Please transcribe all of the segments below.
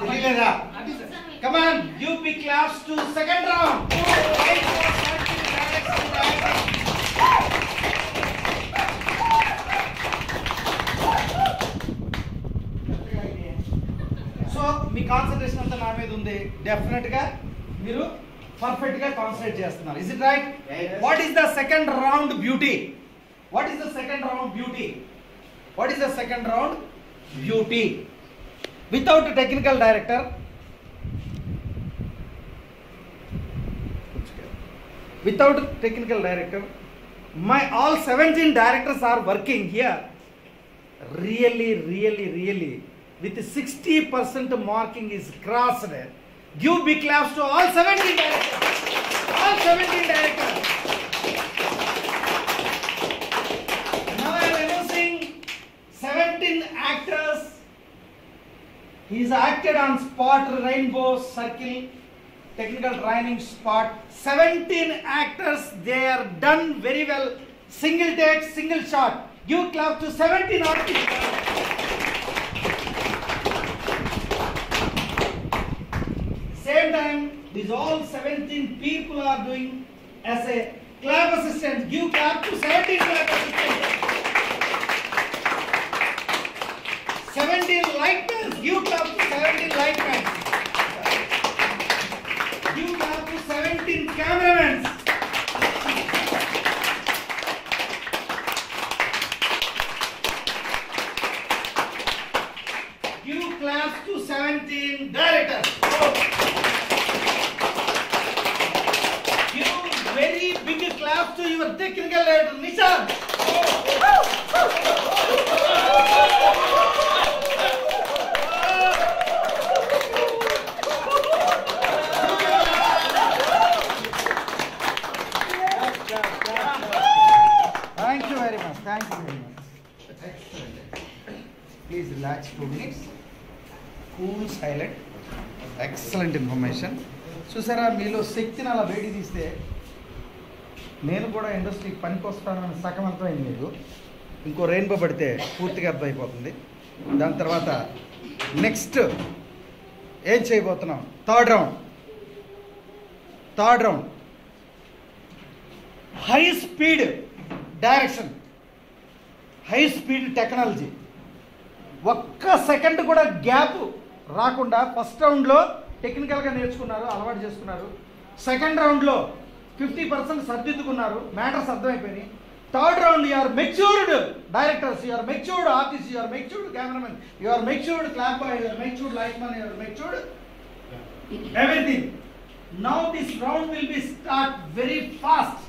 Come on, give big claps to second round. So, me concentration అంతా నా మీద ఉంది. డెఫినెట్ గా మీరు పర్ఫెక్ట్ గా కాన్సంట్రేట్ చేస్తున్నారు. Is it right? What is the second round beauty? What is the second round beauty? What is the second round beauty? Without a technical director, my all 17 directors are working here. Really, with 60% marking is crossed. Give big claps to all 17 directors. All 17 directors. Now I am announcing 17 actors. He's acted on spot, rainbow, circle, technical training spot. 17 actors, they are done very well. Single take, single shot. Give clap to 17 artists. Same time, these all 17 people are doing as a clap assistant. Give clap to 17 clap assistants. 17 lightmen. Give clap to 17 lightmen. Give clap to 17 cameramen. Give claps to 17 directors. Give very big claps to your technical director, Nishan. Thank you very much. Excellent. Please relax 2 minutes. Cool, silent. Excellent information. చూసారా, మీలో శక్తిని అలా బయట తీస్తే నేను కూడా ఇండస్ట్రీకి పనికి వస్తానని సగం అర్థమైంది. మీకు ఇంకో రెయిన్బో పడితే పూర్తిగా అర్థమైపోతుంది. దాని తర్వాత నెక్స్ట్ ఏం చేయబోతున్నాం? Third round high speed direction, high speed technology. ఒక్క సెకండ్ కూడా గ్యాప్ రాకుండా ఫస్ట్ రౌండ్లో టెక్నికల్గా నేర్చుకున్నారు, అలవాటు చేసుకున్నారు. సెకండ్ రౌండ్లో 50% సర్దిద్దుకున్నారు, మ్యాటర్స్ అర్థమైపోయినాయి. Third round you are matured directors, you are matured artist, you are matured cameraman, you are matured clap boy, you are matured lightman, you are matured everything. Now this round will be start very fast.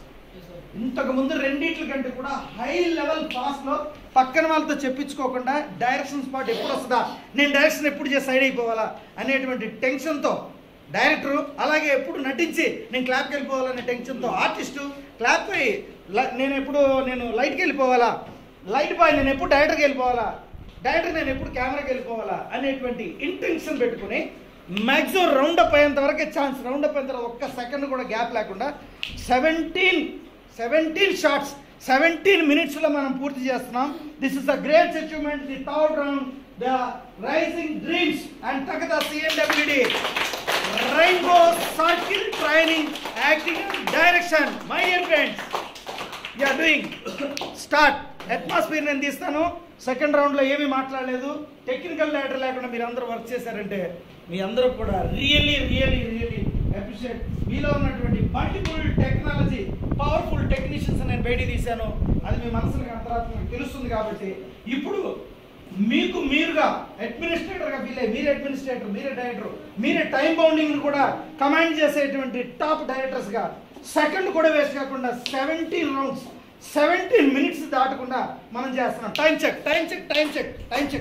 ఇంతకు ముందు రెండిట్ల కంటే కూడా high level ఫాస్ట్లో పక్కన వాళ్ళతో చెప్పించుకోకుండా direction spot ఎప్పుడు వస్తుందా, నేను direction ఎప్పుడు చేసి సైడ్ అయిపోవాలా అనేటువంటి టెన్షన్తో డైరెక్టరు, అలాగే ఎప్పుడు నటించి నేను క్లాప్కి వెళ్ళిపోవాలనే టెన్షన్తో ఆర్టిస్టు, క్లాప్ పై నేను లైట్కి వెళ్ళిపోవాలా, లైట్ బాయ్ నేను ఎప్పుడు డైరెక్టర్కి వెళ్ళిపోవాలా, డైరెక్టర్ నేను ఎప్పుడు కెమెరాకి వెళ్ళిపోవాలా అనేటువంటి ఇంటెన్షన్ పెట్టుకుని మ్యాక్సిమం రౌండప్ అయ్యేంత వరకే ఛాన్స్. రౌండప్ అయిన తర్వాత ఒక్క సెకండ్ కూడా గ్యాప్ లేకుండా 17 షాట్స్ 17 మినిట్స్లో మనం పూర్తి చేస్తున్నాం. This is a great achievement. The third round, the rising dreams and తగదా CNWD rainbow circle training acting and direction. My dear friends, you are doing start. Atmosphere నేను తీస్తాను. సెకండ్ రౌండ్లో ఏమీ మాట్లాడలేదు. టెక్నికల్ డైరెక్టర్ లేకుండా మీరు అందరూ వర్క్ చేశారంటే మీ అందరూ కూడా రియల్లీ అప్రిషియేట్. మీలో ఉన్నటువంటి మల్టిపుల్ టెక్నాలజీ, పవర్ఫుల్ టెక్నీషియన్స్ నేను బయట తీశాను. అది మీ మనసులకు అంతరాత్మకు తెలుస్తుంది. కాబట్టి ఇప్పుడు మీకు మీరుగా అడ్మినిస్ట్రేటర్గా ఫీల్ అయ్యి, మీరే అడ్మినిస్ట్రేటర్, మీరే డైరెక్టర్, మీరే టైం బౌండింగ్ కూడా కమాండ్ చేసేటువంటి టాప్ డైరెక్టర్స్గా సెకండ్ కూడా వేస్ట్ కాకుండా 17 రౌండ్స్ 17 మినిట్స్ దాటకుండా మనం చేస్తున్నాం. Time check 4:40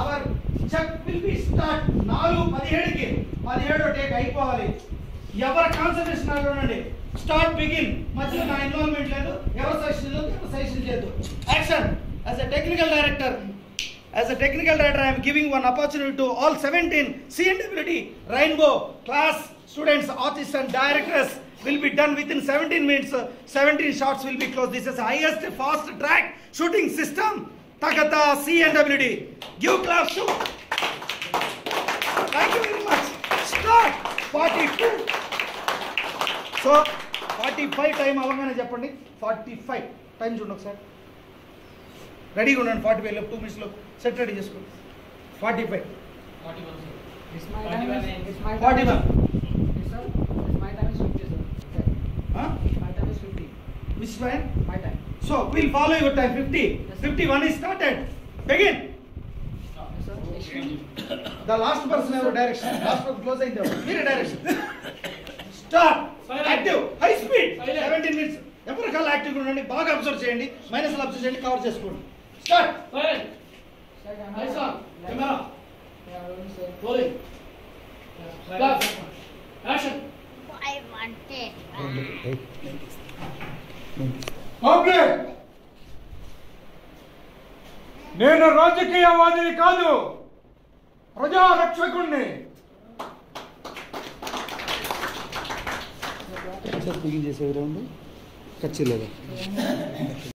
hour check will be start. 4:17కి 17వ టేక్ అయిపోవాలి. ఎవరి కాన్సన్ట్రేషన్ ఉండండి. Start begin. మధ్యలో నా ఇన్వాల్వ్మెంట్ లేదు, ఎవరు సజెషన్ చేయదు. Action. As a technical director, I am giving one opportunity to all 17 CNWD Rainbow class students, artists and directors will be done within 17 minutes. 17 shots will be closed. This is the highest fast track shooting system, Takata CNWD. Give claps to. Thank you very much. Start 42. So 45 time avangane cheppandi. 45 time చూడండి ఒకసారి. రెడీగా ఉండండి. 45 లో 2 minutes లో set ready చేసుకోండి. 45. 41 sir. 41. My time is 50 sir. Huh? My time is 50. Which time? My time. So we'll follow your time. 50. Yes, sir. 51 is started. Begin. Yes, sir. The last person have a direction. Last person close in there. Here a direction. Start. Silent. Active. High speed. Silent. 17 minutes. ఎవరి call యాక్టివ్గా ఉండండి. బాగా observe చేయండి. Minus observe చేయండి. Cover చేసుకోండి. Start. Silent. Eyes on. Camera. Rolling. Start. Action. I want it. Public, నేను రాజకీయవాదిని కాదు, ప్రజారక్షకుణ్ణి. Begin చేసే రౌండ్ ఖర్చు లేదా